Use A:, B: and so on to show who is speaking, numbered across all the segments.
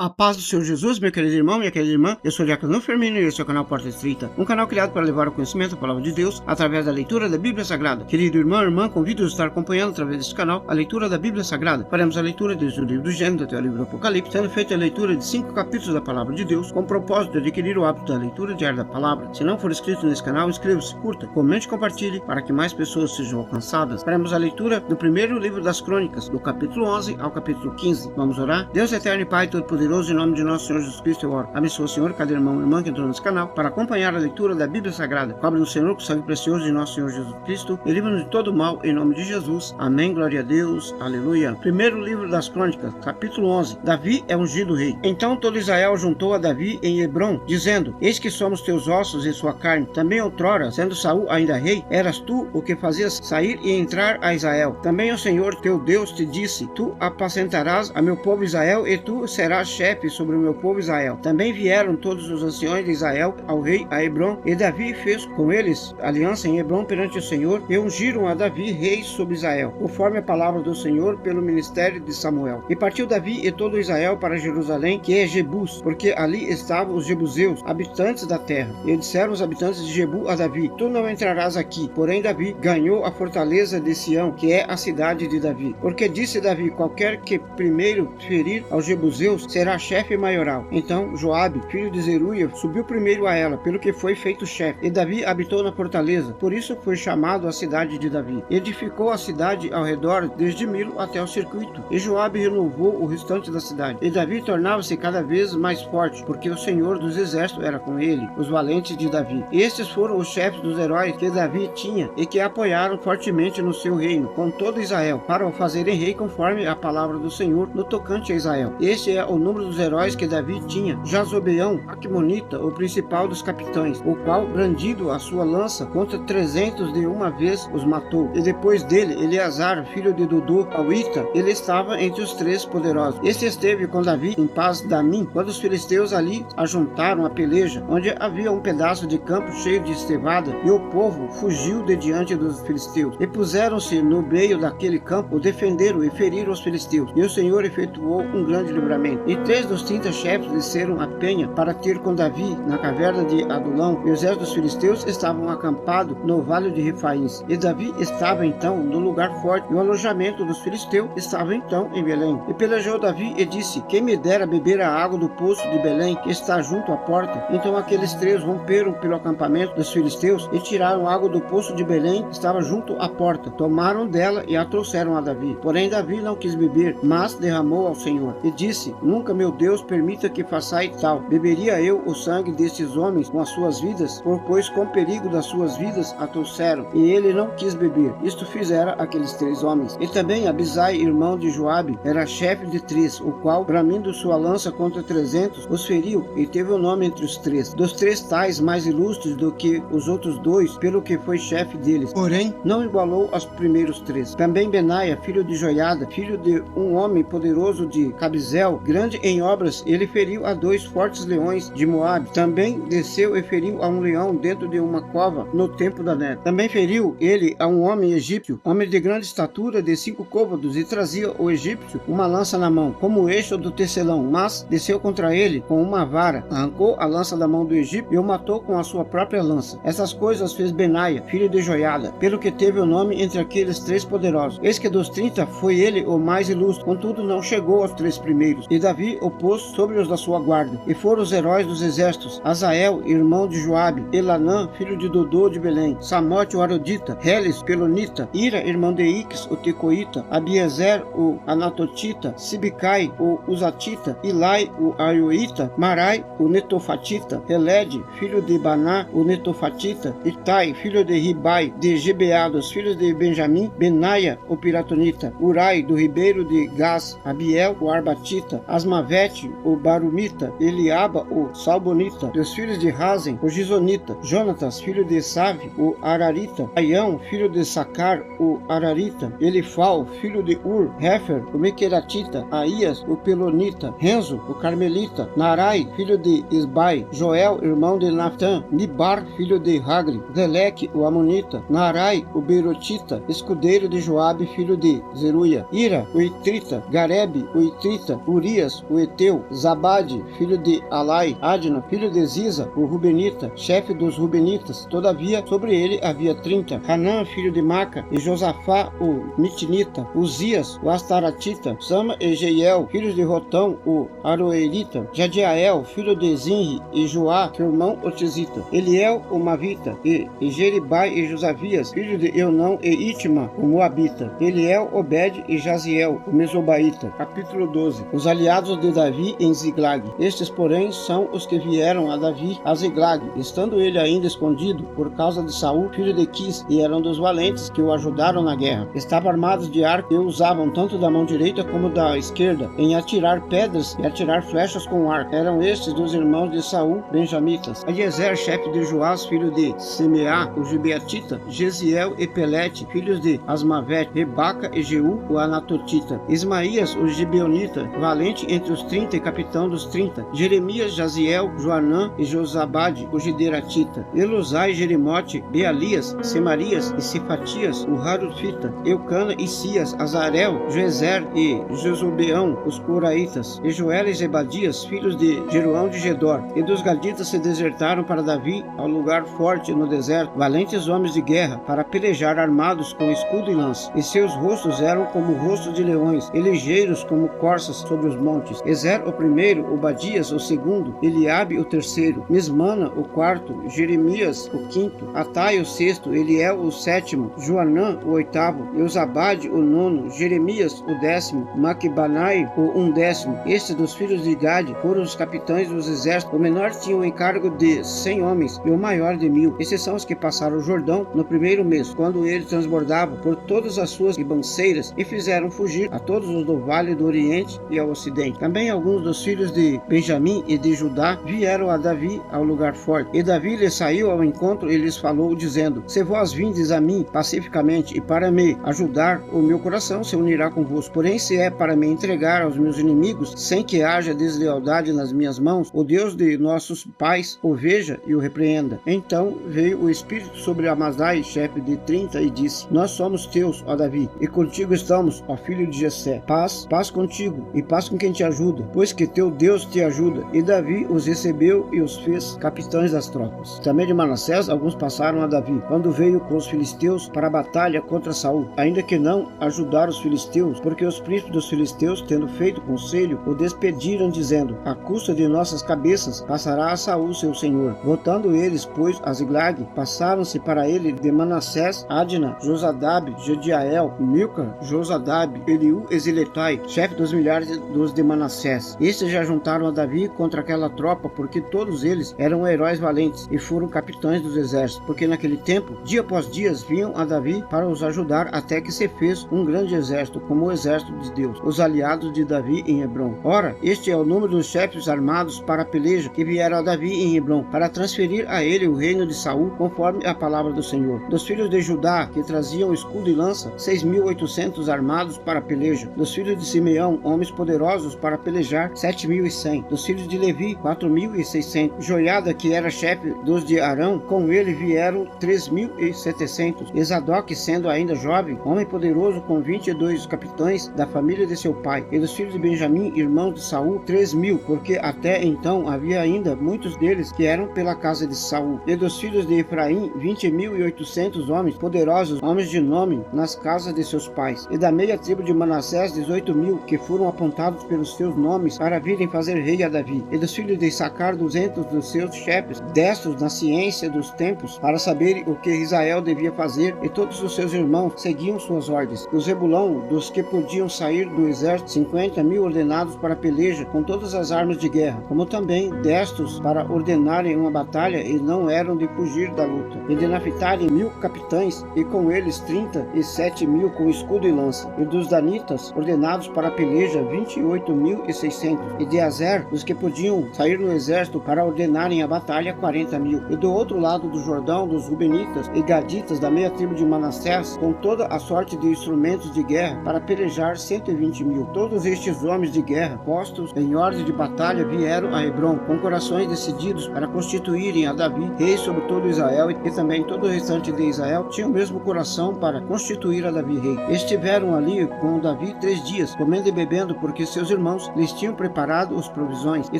A: A paz do Senhor Jesus, meu querido irmão, minha querida irmã. Eu sou o Diácono Firmino e esse é o canal Porta Estreita, um canal criado para levar o conhecimento da Palavra de Deus através da leitura da Bíblia Sagrada. Querido irmão, irmã, convido-os a estar acompanhando através deste canal a leitura da Bíblia Sagrada. Faremos a leitura desde o livro do Gênesis até o livro do Apocalipse, sendo feita a leitura de 5 capítulos da Palavra de Deus, com o propósito de adquirir o hábito da leitura diária da Palavra. Se não for inscrito nesse canal, inscreva-se, curta, comente e compartilhe para que mais pessoas sejam alcançadas. Faremos a leitura do primeiro livro das Crônicas, do capítulo 11 ao capítulo 15. Vamos orar? Deus eterno e Pai Todo-Poderoso, em nome de nosso Senhor Jesus Cristo, eu oro. Abençoa o Senhor, cada irmão e irmã que entrou nesse canal para acompanhar a leitura da Bíblia Sagrada. Cobre-nos, Senhor, com o sangue precioso de nosso Senhor Jesus Cristo e livra-nos de todo mal, em nome de Jesus. Amém, glória a Deus, aleluia. Primeiro livro das Crônicas, capítulo 11. Davi é ungido rei. Então todo Israel juntou a Davi em Hebrom, dizendo: Eis que somos teus ossos e sua carne. Também outrora, sendo Saul ainda rei, eras tu o que fazias sair e entrar a Israel. Também o Senhor teu Deus te disse: Tu apacentarás a meu povo Israel e tu serás chefe sobre o meu povo Israel. Também vieram todos os anciões de Israel ao rei a Hebrom, e Davi fez com eles aliança em Hebrom perante o Senhor, e ungiram a Davi rei sobre Israel, conforme a palavra do Senhor pelo ministério de Samuel. E partiu Davi e todo Israel para Jerusalém, que é Jebus, porque ali estavam os jebuseus, habitantes da terra. E disseram os habitantes de Jebu a Davi: Tu não entrarás aqui. Porém Davi ganhou a fortaleza de Sião, que é a cidade de Davi. Porque disse Davi: Qualquer que primeiro ferir aos jebuseus será chefe maioral. Então Joabe, filho de Zeruia, subiu primeiro a ela, pelo que foi feito chefe. E Davi habitou na fortaleza, por isso foi chamado a cidade de Davi. Edificou a cidade ao redor, desde Milo até o circuito. E Joabe renovou o restante da cidade. E Davi tornava-se cada vez mais forte, porque o Senhor dos exércitos era com ele, os valentes de Davi. Estes foram os chefes dos heróis que Davi tinha, e que apoiaram fortemente no seu reino, com todo Israel, para o fazerem rei conforme a palavra do Senhor no tocante a Israel. Este é o número dos heróis que Davi tinha: Jazobeão, Aquimonita, o principal dos capitães, o qual, brandido a sua lança contra 300 de uma vez, os matou. E depois dele, Eleazar, filho de Dodô, Auita, ele estava entre os 3 poderosos. Este esteve com Davi em Pas-damim, quando os filisteus ali ajuntaram a peleja, onde havia um pedaço de campo cheio de estevada, e o povo fugiu de diante dos filisteus. E puseram-se no meio daquele campo, o defenderam e feriram os filisteus. E o Senhor efetuou um grande livramento. E 3 dos 30 chefes desceram a penha para ter com Davi na caverna de Adulão, e o exército dos filisteus estavam acampados no vale de Refaíns. E Davi estava então no lugar forte, e o alojamento dos filisteus estava então em Belém. E pelejou Davi e disse: Quem me dera beber a água do poço de Belém, que está junto à porta? Então aqueles 3 romperam pelo acampamento dos filisteus e tiraram água do poço de Belém, que estava junto à porta. Tomaram dela e a trouxeram a Davi. Porém Davi não quis beber, mas derramou ao Senhor. E disse: Nunca, meu Deus, permita que façais tal. Beberia eu o sangue destes homens com as suas vidas? Pois com perigo das suas vidas a trouxeram. E ele não quis beber. Isto fizera aqueles 3 homens. E também Abisai, irmão de Joabe, era chefe de 3, o qual, bramindo sua lança contra 300, os feriu, e teve o nome entre os 3. Dos 3 tais mais ilustres do que os outros 2, pelo que foi chefe deles. Porém, não igualou aos primeiros 3. Também Benaia, filho de Joiada, filho de um homem poderoso de Cabizel, grande em obras, ele feriu a 2 fortes leões de Moabe. Também desceu e feriu a um leão dentro de uma cova no tempo da neve. Também feriu ele a um homem egípcio, homem de grande estatura, de 5 côvados, e trazia o egípcio uma lança na mão, como o eixo do tecelão, mas desceu contra ele com uma vara, arrancou a lança da mão do egípcio e o matou com a sua própria lança. Essas coisas fez Benaia, filho de Joiada, pelo que teve o nome entre aqueles 3 poderosos. Eis que dos 30 foi ele o mais ilustre, contudo não chegou aos 3 primeiros. E Davi o pôs sobre os da sua guarda, e foram os heróis dos exércitos: Azael, irmão de Joabe, Elanã, filho de Dodô de Belém, Samote o Arodita, Reles, Pelonita, Ira, irmão de Ix, o Tecoíta, Abiezer, o Anatotita, Sibicai, o Uzatita, Ilai, o Aioíta, Marai, o Netofatita, Heled, filho de Baná, o Netofatita, Itai, filho de Ribai, de Gibeá, dos filhos de Benjamim, Benaia, o Piratonita, Urai, do ribeiro de Gás, Abiel, o Arbatita, Asmavete, o Barumita, Eliaba, o Salbonita, dos filhos de Razen, o Gizonita, Jonatas, filho de Save, o Ararita, Aião, filho de Sacar, o Ararita, Elifal, filho de Ur, Hefer, o Mequeratita, Aías, o Pelonita, Renzo, o Carmelita, Narai, filho de Isbai, Joel, irmão de Natã, Nibar, filho de Hagri, Zeleque, o Amonita, Narai, o Beirotita, escudeiro de Joabe, filho de Zeruia, Ira, o Itrita, Garebe, o Itrita, Urias, o Eteu, Zabade, filho de Alai, Adna, filho de Ziza, o Rubenita, chefe dos Rubenitas. Todavia, sobre ele havia 30. Hanã, filho de Maca, e Josafá, o Mitnita, Uzias, o Astaratita, Sama e Jeiel, filhos de Rotão, o Aroerita, Jadiael, filho de Zinri, e Joá, seu irmão Otizita, Eliel, o Mavita, e Jeribai e Josavias, filho de Eunão e Itma, o Moabita, Eliel, Obed e Jaziel, o Mesobaíta. Capítulo 12. Os aliados de Davi em Ziglag. Estes, porém, são os que vieram a Davi a Ziglag, estando ele ainda escondido por causa de Saul, filho de Quis, e eram dos valentes que o ajudaram na guerra. Estavam armados de arco e usavam tanto da mão direita como da esquerda em atirar pedras e atirar flechas com arco. Eram estes dos irmãos de Saul, benjamitas. Eliezer, chefe de Joás, filho de Semeá, o Gibeatita, Gesiel e Pelete, filhos de Asmavet, Rebaca e Jeú, o Anatotita, Ismaías, o Gibeonita, valente entre os 30 e capitão dos 30, Jeremias, Jaziel, Joanã e Josabade, o Gideratita, Eluzai, Jerimote, Bealias, Semarias e Cefatias, o Harufita, Eucana e Cias, Azarel, Joezer e Josubeão, os Coraitas, e Joel e Zebadias, filhos de Jeroão de Gedor, e dos Gaditas se desertaram para Davi ao lugar forte no deserto, valentes homens de guerra, para pelejar armados com escudo e lança, e seus rostos eram como rostos de leões, e ligeiros como corças sobre os montes. Ezer o primeiro, Obadias o segundo, Eliabe o terceiro, Mismana o quarto, Jeremias o quinto, Atai o sexto, Eliel o sétimo, Joanã o oitavo, Eusabade o nono, Jeremias o décimo, Maquibanai o undécimo. Estes dos filhos de Gade foram os capitães dos exércitos. O menor tinha o encargo de 100 homens e o maior de 1000. Esses são os que passaram o Jordão no primeiro mês, quando ele transbordava por todas as suas ribanceiras, e fizeram fugir a todos os do vale do Oriente e ao Ocidente. Também alguns dos filhos de Benjamim e de Judá vieram a Davi ao lugar forte. E Davi lhes saiu ao encontro e lhes falou, dizendo: Se vós vindes a mim pacificamente e para me ajudar, o meu coração se unirá convosco. Porém, se é para me entregar aos meus inimigos, sem que haja deslealdade nas minhas mãos, o Deus de nossos pais o veja e o repreenda. Então veio o Espírito sobre Amasai, chefe de 30, e disse: Nós somos teus, ó Davi, e contigo estamos, ó filho de Jessé. Paz, paz contigo, e paz com quem te ajuda, pois que teu Deus te ajuda. E Davi os recebeu e os fez capitães das tropas. Também de Manassés, alguns passaram a Davi, quando veio com os filisteus para a batalha contra Saul, ainda que não ajudaram os filisteus, porque os príncipes dos filisteus, tendo feito conselho, o despediram, dizendo: À custa de nossas cabeças passará a Saul seu senhor. Voltando eles, pois, a Ziglag, passaram-se para ele de Manassés, Adna, Josadab, Jediael, Milca, Josadab, Eliú e Ziletai, chefe dos milhares dos de Manassés. Estes já juntaram a Davi contra aquela tropa, porque todos eles eram heróis valentes e foram capitães dos exércitos, porque naquele tempo, dia após dia, vinham a Davi para os ajudar, até que se fez um grande exército, como o exército de Deus, os aliados de Davi em Hebron. Ora, este é o número dos chefes armados para a peleja que vieram a Davi em Hebron, para transferir a ele o reino de Saul, conforme a palavra do Senhor. Dos filhos de Judá, que traziam escudo e lança, 6.800 armados para a peleja. Dos filhos de Simeão, homens poderosos para pelejar, 7.100. Dos filhos de Levi, 4.600. Joiada, que era chefe dos de Arão, com ele vieram 3.700. E Zadok, sendo ainda jovem, homem poderoso, com 22 capitães da família de seu pai. E dos filhos de Benjamim, irmãos de Saul, 3.000, porque até então havia ainda muitos deles que eram pela casa de Saul. E dos filhos de Efraim, 20.800 homens poderosos, homens de nome, nas casas de seus pais. E da meia tribo de Manassés, 18.000, que foram apontados pelos seus nomes para virem fazer rei a Davi. E dos filhos de Issacar, 200 dos seus chefes, destros na ciência dos tempos, para saberem o que Israel devia fazer, e todos os seus irmãos seguiam suas ordens. Do Zebulão, dos que podiam sair do exército, 50.000 ordenados para a peleja, com todas as armas de guerra, como também destros para ordenarem uma batalha, e não eram de fugir da luta. E de Naphtali, 1.000 capitães, e com eles 37.000 com escudo e lança. E dos danitas, ordenados para a peleja, 28.600. E de Azer, os que podiam sair no exército para ordenarem a batalha, 40.000. E do outro lado do Jordão, dos Rubenitas e Gaditas da meia tribo de Manassés, com toda a sorte de instrumentos de guerra, para pelejar, 120.000. Todos estes homens de guerra, postos em ordem de batalha, vieram a Hebron, com corações decididos para constituírem a Davi rei sobre todo Israel, e também todo o restante de Israel tinha o mesmo coração para constituir a Davi rei. Estiveram ali com Davi 3 dias, comendo e bebendo, porque seus irmãos irmãos lhes tinham preparado as provisões, e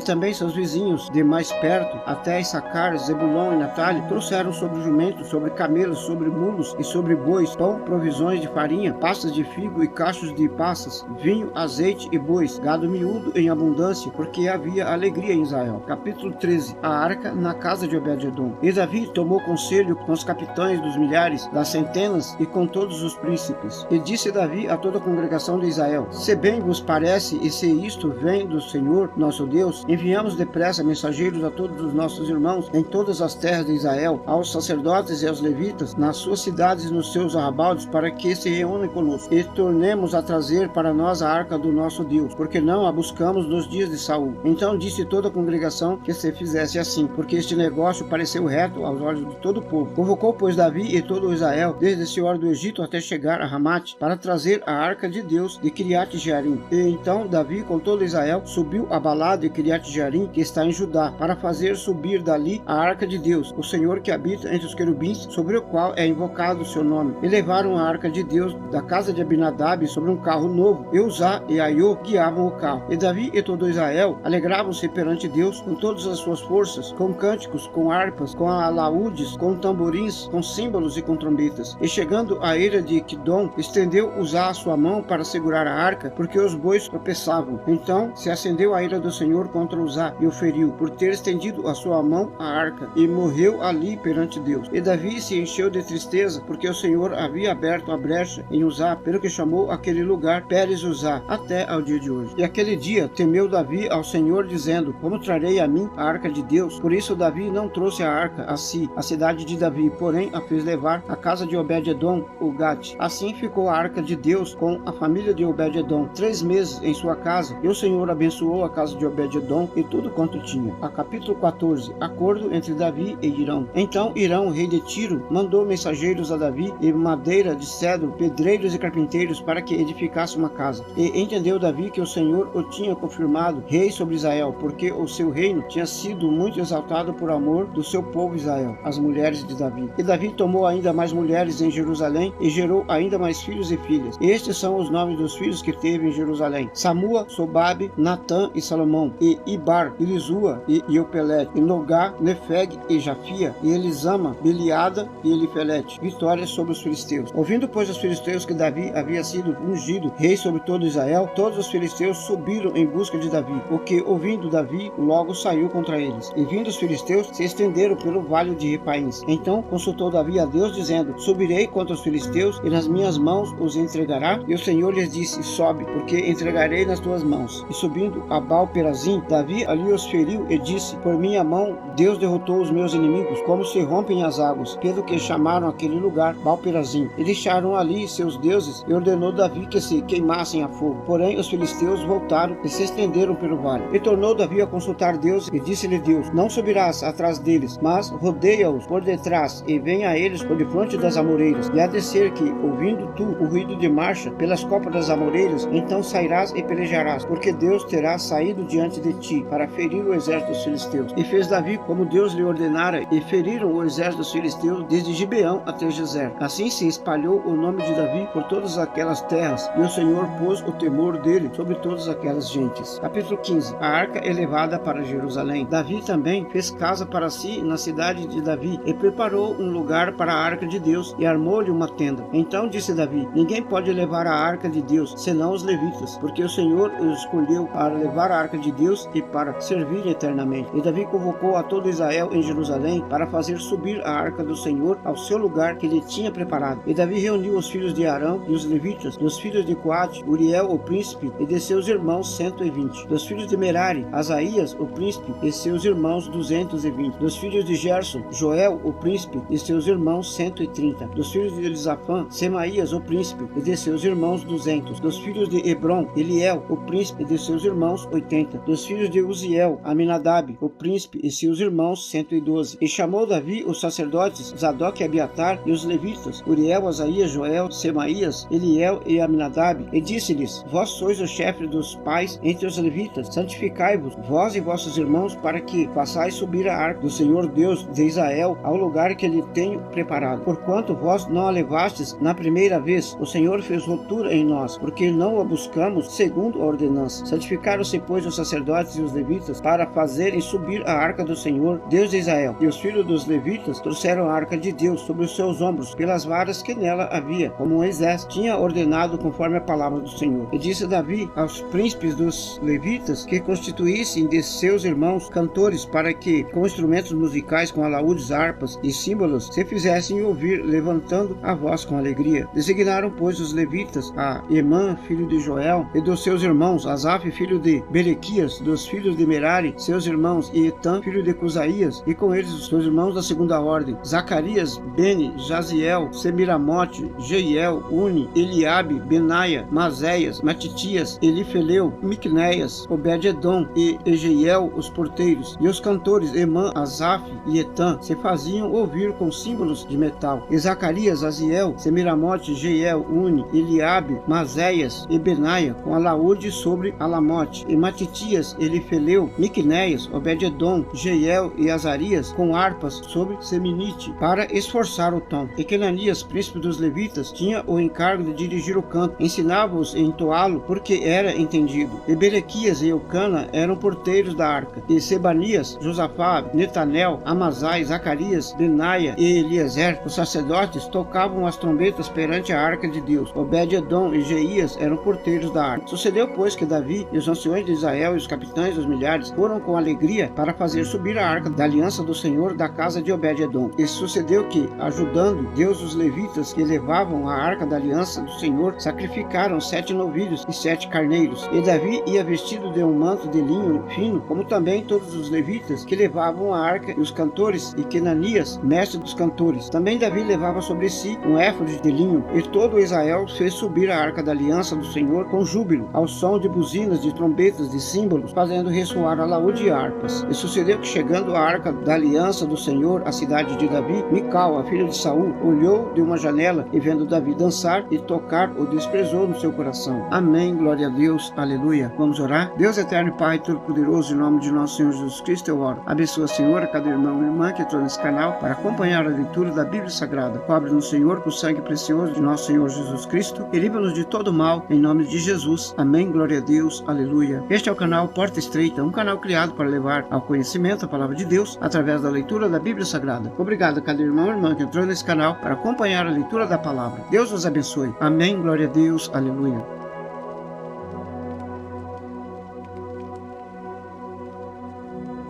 A: também seus vizinhos de mais perto, até Issacar, Zebulon e Naftali, trouxeram sobre jumentos, sobre camelos, sobre mulos e sobre bois, pão, provisões de farinha, pastas de figo e cachos de passas, vinho, azeite e bois, gado miúdo em abundância, porque havia alegria em Israel. Capítulo 13. A arca na casa de Obed-edom. E Davi tomou conselho com os capitães dos milhares, das centenas e com todos os príncipes. E disse Davi a toda a congregação de Israel: se bem vos parece, e se isto vem do Senhor nosso Deus, enviamos depressa mensageiros a todos os nossos irmãos em todas as terras de Israel, aos sacerdotes e aos levitas, nas suas cidades e nos seus arrabaldes, para que se reúnem conosco, e tornemos a trazer para nós a arca do nosso Deus, porque não a buscamos nos dias de Saul. Então disse toda a congregação que se fizesse assim, porque este negócio pareceu reto aos olhos de todo o povo. Convocou, pois, Davi e todo Israel, desde Seor do Egito até chegar a Ramate, para trazer a arca de Deus de Kiriat-Jearim. E então Davi, com todo Israel, subiu a Balá de Kiriat-Jearim, que está em Judá, para fazer subir dali a arca de Deus, o Senhor que habita entre os querubins, sobre o qual é invocado o seu nome. E levaram a arca de Deus da casa de Abinadab sobre um carro novo, e Uzá e Aiô guiavam o carro. E Davi e todo Israel alegravam-se perante Deus com todas as suas forças, com cânticos, com harpas, com alaúdes, com tamborins, com símbolos e com trombetas. E chegando à eira de Quidom, estendeu Uzá a sua mão para segurar a arca, porque os bois tropeçavam. Então se acendeu a ira do Senhor contra Uzá e o feriu, por ter estendido a sua mão à arca, e morreu ali perante Deus. E Davi se encheu de tristeza, porque o Senhor havia aberto a brecha em Uzá, pelo que chamou aquele lugar Pérez Uzá, até ao dia de hoje. E aquele dia temeu Davi ao Senhor, dizendo: como trarei a mim a arca de Deus? Por isso Davi não trouxe a arca a si, a cidade de Davi, porém a fez levar à casa de Obed-edom, o Gate. Assim ficou a arca de Deus com a família de Obed-edom 3 meses em sua casa, e o Senhor abençoou a casa de Obed-edom e tudo quanto tinha. A capítulo 14. Acordo entre Davi e Irão. Então Irão, rei de Tiro, mandou mensageiros a Davi e madeira de cedro, pedreiros e carpinteiros, para que edificasse uma casa. E entendeu Davi que o Senhor o tinha confirmado rei sobre Israel, porque o seu reino tinha sido muito exaltado por amor do seu povo Israel, as mulheres de Davi. E Davi tomou ainda mais mulheres em Jerusalém e gerou ainda mais filhos e filhas. Estes são os nomes dos filhos que teve em Jerusalém: Samua, Sobabe, Natã e Salomão, e Ibar, Elisua e Eupelete, e Nogá, Nefeg e Jafia, e Elisama, Beliada e Elifelete. Vitória sobre os filisteus. Ouvindo, pois, os filisteus que Davi havia sido ungido rei sobre todo Israel, todos os filisteus subiram em busca de Davi, o que, ouvindo Davi, logo saiu contra eles. E vindo os filisteus, se estenderam pelo vale de Repaíns. Então consultou Davi a Deus, dizendo: subirei contra os filisteus, e nas minhas mãos os entregará? E o Senhor lhes disse: sobe, porque entregarei nas tuas mãos. E subindo a Baal-Perazim, Davi ali os feriu e disse: por minha mão Deus derrotou os meus inimigos, como se rompem as águas, pelo que chamaram aquele lugar Baal-Perazim. E deixaram ali seus deuses, e ordenou Davi que se queimassem a fogo. Porém os filisteus voltaram e se estenderam pelo vale. E tornou Davi a consultar Deus, e disse-lhe Deus: não subirás atrás deles, mas rodeia-os por detrás, e venha a eles por defronte das amoreiras. E há de ser que, ouvindo tu o ruído de marcha pelas copas das amoreiras, então sairás e pelejarás, porque Deus terá saído diante de ti, para ferir o exército dos filisteus. E fez Davi como Deus lhe ordenara, e feriram o exército dos filisteus desde Gibeão até Gezer. Assim se espalhou o nome de Davi por todas aquelas terras, e o Senhor pôs o temor dele sobre todas aquelas gentes. Capítulo 15. A arca elevada para Jerusalém. Davi também fez casa para si na cidade de Davi, e preparou um lugar para a arca de Deus, e armou-lhe uma tenda. Então disse Davi: ninguém pode levar a arca de Deus, senão os levitas, porque o Senhor os escolheu para levar a arca de Deus e para servir eternamente. E Davi convocou a todo Israel em Jerusalém para fazer subir a arca do Senhor ao seu lugar que lhe tinha preparado. E Davi reuniu os filhos de Arão e os levitas, dos filhos de Coate, Uriel o príncipe e de seus irmãos 120, dos filhos de Merari, Asaías o príncipe e seus irmãos 220, dos filhos de Gerson, Joel o príncipe e seus irmãos 130, dos filhos de Elisafã, Semaías o príncipe e de seus irmãos 200, dos filhos de Hebron, Eliel o príncipe e de seus irmãos 80, dos filhos de Uziel, Aminadab o príncipe e seus irmãos 112. E chamou Davi os sacerdotes Zadok e Abiatar e os levitas, Uriel, Asaías, Joel, Semaías, Eliel e Aminadab, e disse-lhes: vós sois o chefe dos pais entre os levitas, santificai-vos, vós e vossos irmãos, para que façais subir a arca do Senhor Deus de Israel ao lugar que lhe tenho preparado. Porquanto vós não a levastes na primeira vez, o Senhor fez ruptura em nós, porque não a buscamos segundo a ordenança ordenança. Santificaram-se, pois, os sacerdotes e os levitas para fazerem subir a arca do Senhor, Deus de Israel. E os filhos dos levitas trouxeram a arca de Deus sobre os seus ombros, pelas varas que nela havia, como Moisés tinha ordenado conforme a palavra do Senhor. E disse Davi aos príncipes dos levitas que constituíssem de seus irmãos cantores, para que, com instrumentos musicais, com alaúdes, harpas e símbolos, se fizessem ouvir, levantando a voz com alegria. Designaram, pois, os levitas a Emã, filho de Joel, e dos seus irmãos, Asaf, filho de Berequias, dos filhos de Merari, seus irmãos, e Etã, filho de Cusaías, e com eles os seus irmãos da segunda ordem, Zacarias, Beni, Jaziel, Semiramote, Jeiel, Uni, Eliabe, Benaia, Mazéias, Matitias, Elifeleu, Miqunéias, Obed-edom e Egeiel, os porteiros, e os cantores Emã, Asaf e Etã se faziam ouvir com símbolos de metal. E Zacarias, Aziel, Semiramote, Jeiel, Uni, Eliabe, Mazéias e Benaia com alaúde sobre alamote, e Matitias, Elifeleu, Miqunéias, Obed-edom, Jeiel e Azarias com harpas sobre seminite, para esforçar o tom. E Kenanias, príncipe dos levitas, tinha o encargo de dirigir o canto, ensinava-os a entoá-lo, porque era entendido. E Berequias e Eucana eram porteiros da arca, e Sebanias, Josafá, Netanel, Amazai, Zacarias, Benaia e Eliezer, os sacerdotes, tocavam as trombetas perante a arca de Deus. Obed-edom e Jeías eram porteiros da arca. Sucedeu, pois, que Davi e os anciões de Israel e os capitães dos milhares foram com alegria para fazer subir a arca da aliança do Senhor da casa de Obed-edom. E sucedeu que, ajudando Deus os levitas que levavam a arca da aliança do Senhor, sacrificaram 7 novilhos e 7 carneiros. E Davi ia vestido de um manto de linho fino, como também todos os levitas que levavam a arca, e os cantores, e Kenanias, mestre dos cantores. Também Davi levava sobre si um éfode de linho, e todo Israel fez subir a arca da aliança do Senhor com júbilo, ao som de buzinas, de trombetas, de símbolos, fazendo ressoar alaúde e harpas. E sucedeu que, chegando a arca da aliança do Senhor à cidade de Davi, Mical, a filha de Saul, olhou de uma janela e, vendo Davi dançar e tocar, o desprezou no seu coração. Amém, glória a Deus, aleluia. Vamos orar? Deus eterno e Pai todo-poderoso, em nome de nosso Senhor Jesus Cristo, eu oro. Abençoa, Senhor, a cada irmão e irmã que entrou nesse canal para acompanhar a leitura da Bíblia Sagrada. Cobre no Senhor com o sangue precioso de nosso Senhor Jesus Cristo e livra-nos de todo mal, em nome de Jesus. Amém, glória a Deus, aleluia. Este é o canal Porta Estreita, um canal criado para levar ao conhecimento a palavra de Deus através da leitura da Bíblia Sagrada. Obrigado a cada irmão e irmã que entrou nesse canal para acompanhar a leitura da palavra. Deus os abençoe. Amém, glória a Deus, aleluia.